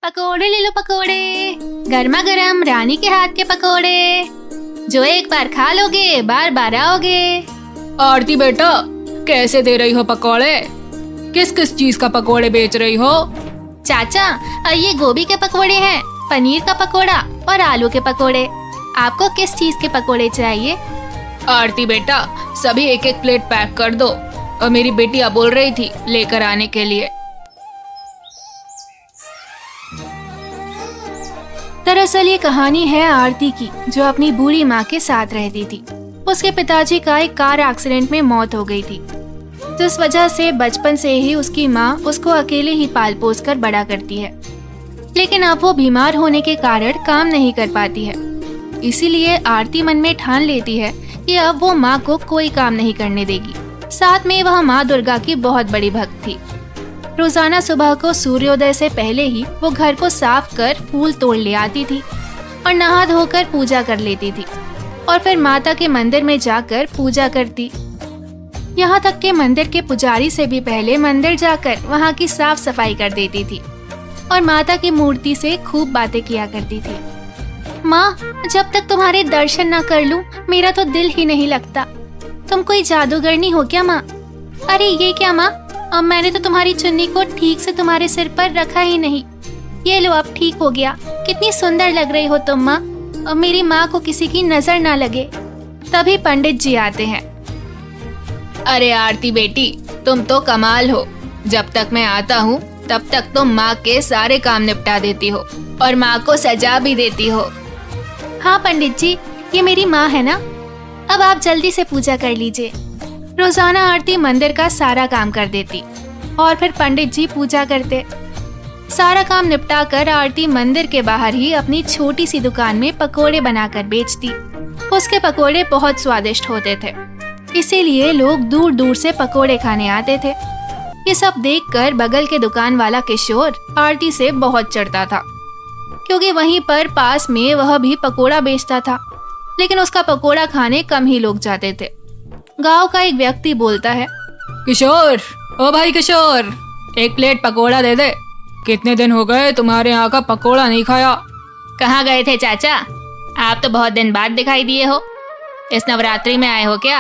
पकोड़े ले लो पकोड़े, गर्मा गर्म रानी के हाथ के पकोड़े, जो एक बार खा लोगे बार बार आओगे। आरती बेटा, कैसे दे रही हो पकोड़े? किस किस चीज का पकोड़े बेच रही हो? चाचा, ये गोभी के पकोड़े हैं, पनीर का पकोड़ा और आलू के पकोड़े। आपको किस चीज के पकोड़े चाहिए? आरती बेटा, सभी एक एक प्लेट पैक कर दो। और मेरी बेटियां बोल रही थी लेकर आने के लिए। दरअसल ये कहानी है आरती की, जो अपनी बूढ़ी माँ के साथ रहती थी। उसके पिताजी का एक कार एक्सीडेंट में मौत हो गई थी, जिस वजह से बचपन से ही उसकी माँ उसको अकेले ही पाल पोस कर बड़ा करती है। लेकिन अब वो बीमार होने के कारण काम नहीं कर पाती है। इसीलिए आरती मन में ठान लेती है कि अब वो माँ को कोई काम नहीं करने देगी। साथ में वह माँ दुर्गा की बहुत बड़ी भक्त थी। रोजाना सुबह को सूर्योदय से पहले ही वो घर को साफ कर फूल तोड़ ले आती थी और नहा धोकर पूजा कर लेती थी और फिर माता के मंदिर में जाकर पूजा करती। यहाँ तक के मंदिर के पुजारी से भी पहले मंदिर जाकर वहाँ की साफ सफाई कर देती थी और माता की मूर्ति से खूब बातें किया करती थी। माँ, जब तक तुम्हारे दर्शन न कर लूं, मेरा तो दिल ही नहीं लगता। तुम कोई जादूगरनी हो क्या माँ? अरे ये क्या माँ, अब मैंने तो तुम्हारी चुन्नी को ठीक से तुम्हारे सिर पर रखा ही नहीं। ये लो, अब ठीक हो गया। कितनी सुंदर लग रही हो तुम माँ। अब मेरी माँ को किसी की नजर ना लगे। तभी पंडित जी आते हैं। अरे आरती बेटी, तुम तो कमाल हो। जब तक मैं आता हूँ तब तक तुम माँ के सारे काम निपटा देती हो और माँ को सजा भी देती हो। हाँ पंडित जी, ये मेरी माँ है ना। अब आप जल्दी से पूजा कर लीजिए। रोजाना आरती मंदिर का सारा काम कर देती और फिर पंडित जी पूजा करते। सारा काम निपटा कर आरती मंदिर के बाहर ही अपनी छोटी सी दुकान में पकोड़े बनाकर बेचती। उसके पकोड़े बहुत स्वादिष्ट होते थे, इसीलिए लोग दूर दूर से पकोड़े खाने आते थे। ये सब देखकर बगल के दुकान वाला किशोर आरती से बहुत चिढ़ता था, क्योंकि वहीं पर पास में वह भी पकोड़ा बेचता था। लेकिन उसका पकोड़ा खाने कम ही लोग जाते थे। गांव का एक व्यक्ति बोलता है, किशोर, ओ भाई किशोर, एक प्लेट पकोड़ा दे दे। कितने दिन हो गए तुम्हारे यहाँ का पकोड़ा नहीं खाया। कहाँ गए थे चाचा? आप तो बहुत दिन बाद दिखाई दिए हो। इस नवरात्रि में आए हो क्या?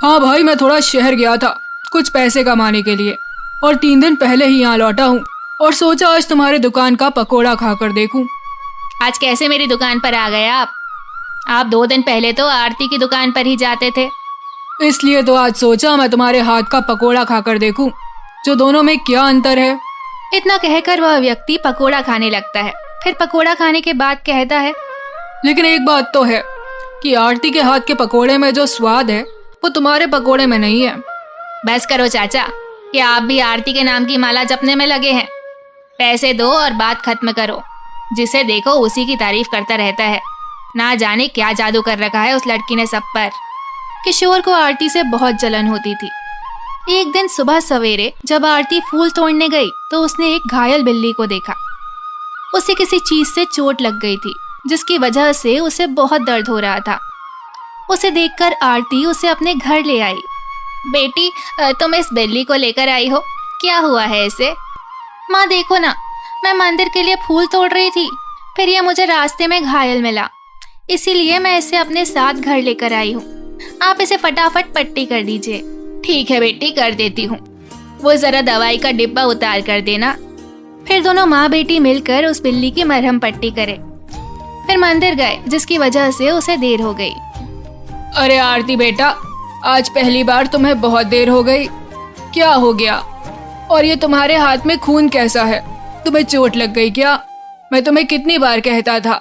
हाँ भाई, मैं थोड़ा शहर गया था कुछ पैसे कमाने के लिए और 3 दिन पहले ही यहाँ लौटा हूँ और सोचा आज तुम्हारे दुकान का पकोड़ा खाकर देखूं। आज कैसे मेरी दुकान पर आ गए आप? 2 दिन पहले तो आरती की दुकान पर ही जाते थे। इसलिए तो आज सोचा मैं तुम्हारे हाथ का पकोड़ा खाकर देखूं, जो दोनों में क्या अंतर है। इतना कहकर वह व्यक्ति पकोड़ा खाने लगता है। फिर पकोड़ा खाने के बाद कहता है, लेकिन एक बात तो है कि आरती के हाथ के पकोड़े में जो स्वाद है वो तुम्हारे पकोड़े में नहीं है। बस करो चाचा, कि आप भी आरती के नाम की माला जपने में लगे हैं। पैसे दो और बात खत्म करो। जिसे देखो उसी की तारीफ करता रहता है। ना जाने क्या जादू कर रखा है उस लड़की ने सब पर। किशोर को आरती से बहुत जलन होती थी। एक दिन सुबह सवेरे जब आरती फूल तोड़ने गई तो उसने एक घायल बिल्ली को देखा। उसे किसी चीज से चोट लग गई थी, जिसकी वजह से उसे बहुत दर्द हो रहा था। उसे देखकर आरती उसे अपने घर ले आई। बेटी, तुम इस बिल्ली को लेकर आई हो, क्या हुआ है इसे? माँ देखो ना, मैं मंदिर के लिए फूल तोड़ रही थी, फिर यह मुझे रास्ते में घायल मिला, इसीलिए मैं इसे अपने साथ घर लेकर आई हूँ। आप इसे फटाफट पट्टी कर दीजिए। ठीक है बेटी, कर देती हूँ। वो जरा दवाई का डिब्बा उतार कर देना। फिर दोनों माँ बेटी मिलकर उस बिल्ली की मरहम पट्टी करे। फिर मंदिर गए, जिसकी वजह से उसे देर हो गई। अरे आरती बेटा, आज पहली बार तुम्हें बहुत देर हो गई। क्या हो गया? और ये तुम्हारे हाथ में खून कैसा है? तुम्हें चोट लग गई क्या? मैं तुम्हें कितनी बार कहता था,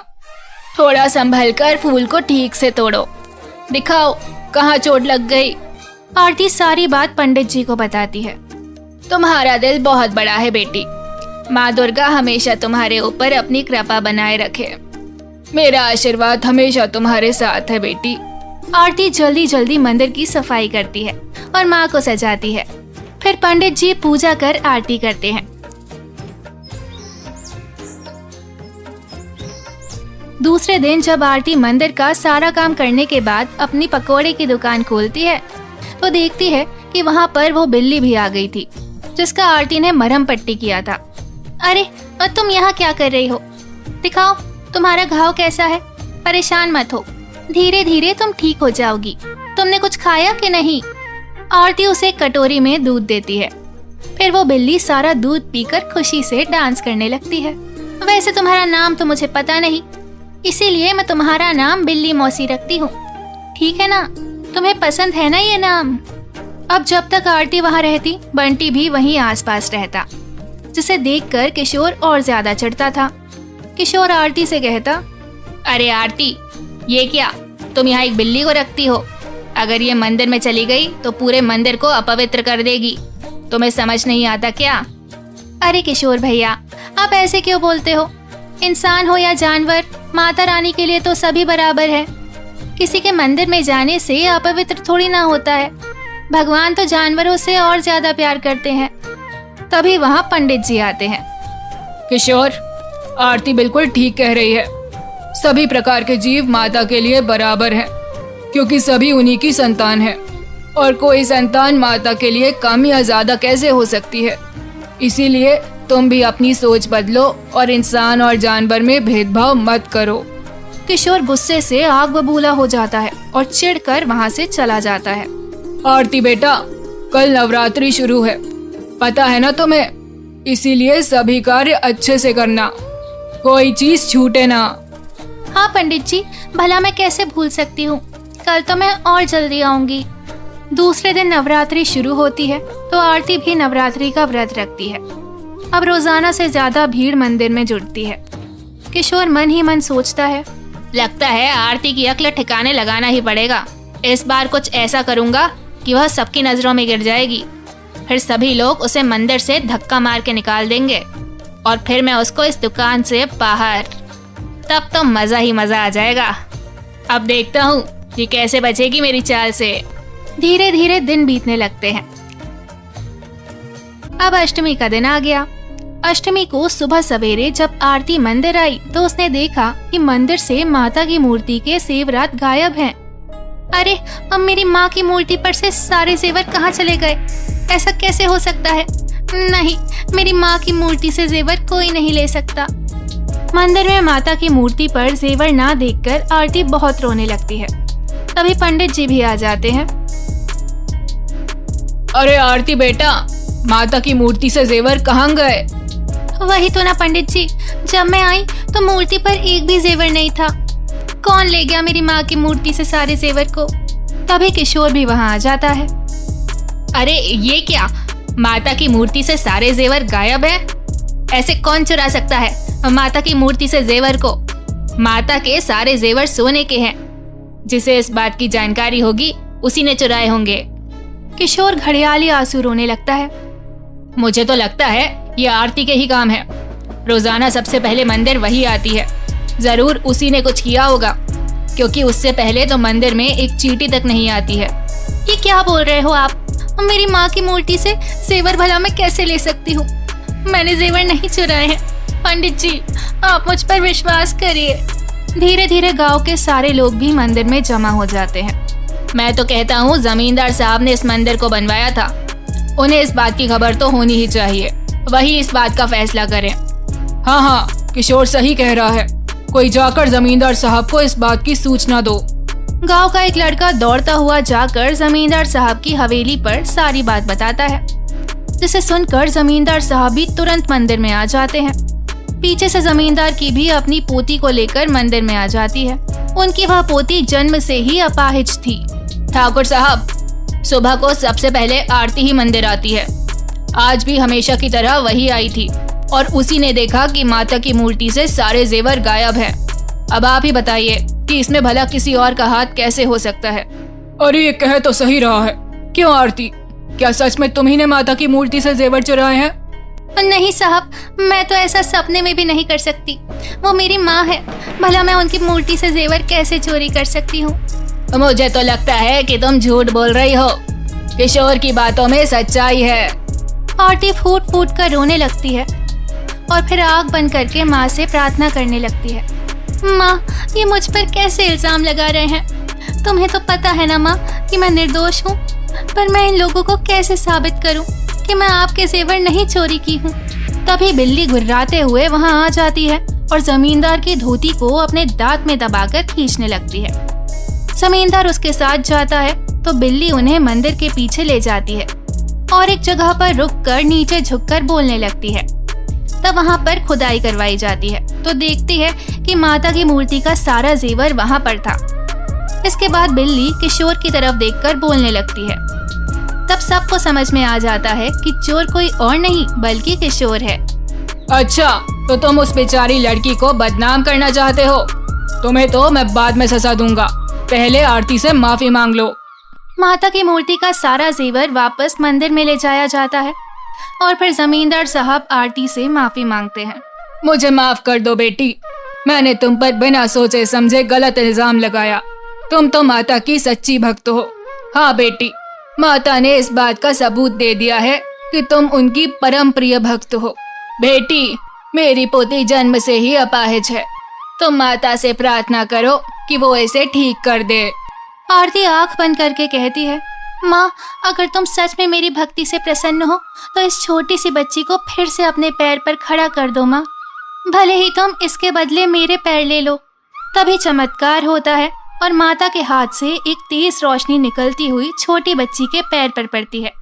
थोड़ा संभल कर फूल को ठीक से तोड़ो। दिखाओ कहाँ चोट लग गई। आरती सारी बात पंडित जी को बताती है। तुम्हारा दिल बहुत बड़ा है बेटी। माँ दुर्गा हमेशा तुम्हारे ऊपर अपनी कृपा बनाए रखे। मेरा आशीर्वाद हमेशा तुम्हारे साथ है बेटी। आरती जल्दी जल्दी मंदिर की सफाई करती है और माँ को सजाती है। फिर पंडित जी पूजा कर आरती करते हैं। दूसरे दिन जब आरती मंदिर का सारा काम करने के बाद अपनी पकोड़े की दुकान खोलती है तो देखती है कि वहाँ पर वो बिल्ली भी आ गई थी, जिसका आरती ने मरहम पट्टी किया था। अरे और तुम यहाँ क्या कर रही हो? दिखाओ तुम्हारा घाव कैसा है। परेशान मत हो, धीरे धीरे तुम ठीक हो जाओगी। तुमने कुछ खाया कि नहीं? आरती उसे कटोरी में दूध देती है। फिर वो बिल्ली सारा दूध पीकर खुशी से डांस करने लगती है। वैसे तुम्हारा नाम तो मुझे पता नहीं, इसीलिए मैं तुम्हारा नाम बिल्ली मौसी रखती हूँ, ठीक है ना? तुम्हें पसंद है ना ये नाम? अब जब तक आरती वहाँ रहती, बंटी भी वहीं आसपास रहता, जिसे देखकर किशोर और ज्यादा चिढ़ता था। किशोर आरती से कहता, अरे आरती, ये क्या, तुम यहाँ एक बिल्ली को रखती हो? अगर ये मंदिर में चली गई तो पूरे मंदिर को अपवित्र कर देगी। तुम्हें समझ नहीं आता क्या? अरे किशोर भैया, आप ऐसे क्यों बोलते हो? इंसान हो या जानवर, माता रानी के लिए तो सभी बराबर है। किसी के मंदिर में जाने से अपवित्र थोड़ी ना होता है। भगवान तो जानवरों से और ज्यादा प्यार करते हैं। तभी वहाँ पंडित जी आते हैं। किशोर, आरती बिल्कुल ठीक कह रही है। सभी प्रकार के जीव माता के लिए बराबर हैं, क्योंकि सभी उन्हीं की संतान है, और कोई संतान माता के लिए कम या ज्यादा कैसे हो सकती है। इसीलिए तुम भी अपनी सोच बदलो और इंसान और जानवर में भेदभाव मत करो। किशोर गुस्से से आग बबूला हो जाता है और चिढ़कर वहाँ से चला जाता है। आरती बेटा, कल नवरात्रि शुरू है, पता है ना तुम्हें? इसीलिए सभी कार्य अच्छे से करना, कोई चीज छूटे ना। हाँ पंडित जी, भला मैं कैसे भूल सकती हूँ। कल तो मैं और जल्दी आऊंगी। दूसरे दिन नवरात्रि शुरू होती है तो आरती भी नवरात्रि का व्रत रखती है। अब रोजाना से ज्यादा भीड़ मंदिर में जुटती है। किशोर मन ही मन सोचता है, लगता है आरती की अक्ल ठिकाने लगाना ही पड़ेगा। इस बार कुछ ऐसा करूंगा कि वह सबकी नजरों में गिर जाएगी। फिर सभी लोग उसे मंदिर से धक्का मार के निकाल देंगे और फिर मैं उसको इस दुकान से बाहर, तब तो मजा ही मजा आ जाएगा। अब देखता हूँ ये कैसे बचेगी मेरी चाल से। धीरे धीरे दिन बीतने लगते हैं। अब अष्टमी का दिन आ गया। अष्टमी को सुबह सवेरे जब आरती मंदिर आई तो उसने देखा कि मंदिर से माता की मूर्ति के जेवरात गायब हैं। अरे, अब मेरी माँ की मूर्ति पर से सारे जेवर कहाँ चले गए? ऐसा कैसे हो सकता है? नहीं, मेरी माँ की मूर्ति से जेवर कोई नहीं ले सकता। मंदिर में माता की मूर्ति पर जेवर ना देखकर आरती बहुत रोने लगती है। तभी पंडित जी भी आ जाते हैं। अरे आरती बेटा, माता की मूर्ति से जेवर कहाँ गए? वही तो ना पंडित जी, जब मैं आई तो मूर्ति पर एक भी जेवर नहीं था। कौन ले गया मेरी माँ की मूर्ति से सारे जेवर को? तभी किशोर भी वहाँ आ जाता है। अरे ये क्या, माता की मूर्ति से सारे जेवर गायब है? ऐसे कौन चुरा सकता है माता की मूर्ति से जेवर को? माता के सारे जेवर सोने के हैं। जिसे इस बात की जानकारी होगी उसी ने चुराए होंगे। किशोर घड़ियाली आंसू रोने लगता है। मुझे तो लगता है ये आरती के ही काम है। रोजाना सबसे पहले मंदिर वही आती है। जरूर उसी ने कुछ किया होगा, क्योंकि उससे पहले तो मंदिर में एक चींटी तक नहीं आती है। ये क्या बोल रहे हो आप? मेरी माँ की मूर्ति से जेवर भला मैं कैसे ले सकती हूँ? मैंने जेवर नहीं चुराए हैं। पंडित जी, आप मुझ पर विश्वास करिए। धीरे धीरे गांव के सारे लोग भी मंदिर में जमा हो जाते हैं। मैं तो कहता हूँ जमींदार साहब ने इस मंदिर को बनवाया था। उन्हें इस बात की खबर तो होनी ही चाहिए, वही इस बात का फैसला करें। हाँ हाँ, किशोर सही कह रहा है। कोई जाकर जमींदार साहब को इस बात की सूचना दो। गांव का एक लड़का दौड़ता हुआ जाकर जमींदार साहब की हवेली पर सारी बात बताता है, जिसे सुनकर जमींदार साहब भी तुरंत मंदिर में आ जाते हैं। पीछे से जमींदार की भी अपनी पोती को लेकर मंदिर में आ जाती है। उनकी वह पोती जन्म से ही अपाहिज थी। ठाकुर साहब, सुबह को सबसे पहले आरती ही मंदिर आती है। आज भी हमेशा की तरह वही आई थी और उसी ने देखा कि माता की मूर्ति से सारे जेवर गायब हैं। अब आप ही बताइए कि इसमें भला किसी और का हाथ कैसे हो सकता है? अरे ये कह तो सही रहा है। क्यों आरती, क्या सच में तुम ही ने माता की मूर्ति से जेवर चुराए हैं? नहीं साहब, मैं तो ऐसा सपने में भी नहीं कर सकती। वो मेरी माँ है, भला मैं उनकी मूर्ति से जेवर कैसे चोरी कर सकती हूँ? मुझे तो लगता है कि तुम झूठ बोल रही हो। किशोर की बातों में सच्चाई है। आरती फूट फूट कर रोने लगती है और फिर आग बंद करके माँ से प्रार्थना करने लगती है। माँ, ये मुझ पर कैसे इल्जाम लगा रहे हैं? तुम्हें तो पता है ना माँ कि मैं निर्दोष हूँ, पर मैं इन लोगों को कैसे साबित करूँ कि मैं आपके जेवर नहीं चोरी की हूँ? तभी बिल्ली गुर्राते हुए वहां आ जाती है और जमींदार की धोती को अपने दांत में दबाकर खींचने लगती है। जमींदार उसके साथ जाता है तो बिल्ली उन्हें मंदिर के पीछे ले जाती है और एक जगह पर रुककर नीचे झुककर बोलने लगती है। तब वहां पर खुदाई करवाई जाती है तो देखती है कि माता की मूर्ति का सारा जेवर वहां पर था। इसके बाद बिल्ली किशोर की तरफ देखकर बोलने लगती है। तब सबको समझ में आ जाता है कि चोर कोई और नहीं बल्कि किशोर है। अच्छा, तो तुम उस बेचारी लड़की को बदनाम करना चाहते हो? तुम्हें तो मैं बाद में सजा दूंगा, पहले आरती से माफी मांग लो। माता की मूर्ति का सारा जेवर वापस मंदिर में ले जाया जाता है और फिर जमींदार साहब आरती से माफी मांगते हैं। मुझे माफ कर दो बेटी, मैंने तुम पर बिना सोचे समझे गलत इल्जाम लगाया। तुम तो माता की सच्ची भक्त हो। हाँ बेटी, माता ने इस बात का सबूत दे दिया है कि तुम उनकी परम प्रिय भक्त हो। बेटी, मेरी पोती जन्म से ही अपाहिज है, तुम माता से प्रार्थना करो कि वो इसे ठीक कर दे। आरती आंख बंद करके कहती है, माँ, अगर तुम सच में मेरी भक्ति से प्रसन्न हो तो इस छोटी सी बच्ची को फिर से अपने पैर पर खड़ा कर दो माँ। भले ही तुम इसके बदले मेरे पैर ले लो। तभी चमत्कार होता है और माता के हाथ से एक तेज रोशनी निकलती हुई छोटी बच्ची के पैर पर पड़ती है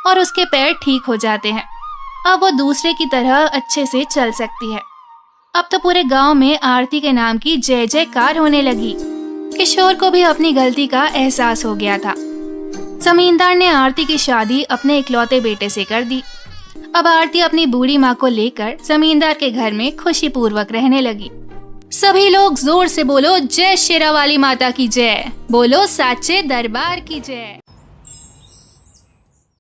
और उसके पैर ठीक हो जाते हैं। अब वो दूसरे की तरह अच्छे से चल सकती है। अब तो पूरे गांव में आरती के नाम की जय जयकार होने लगी। किशोर को भी अपनी गलती का एहसास हो गया था। जमींदार ने आरती की शादी अपने इकलौते बेटे से कर दी। अब आरती अपनी बूढ़ी माँ को लेकर जमींदार के घर में खुशी पूर्वक रहने लगी। सभी लोग जोर से बोलो, जय शेरावाली माता की जय, बोलो साचे दरबार की जय।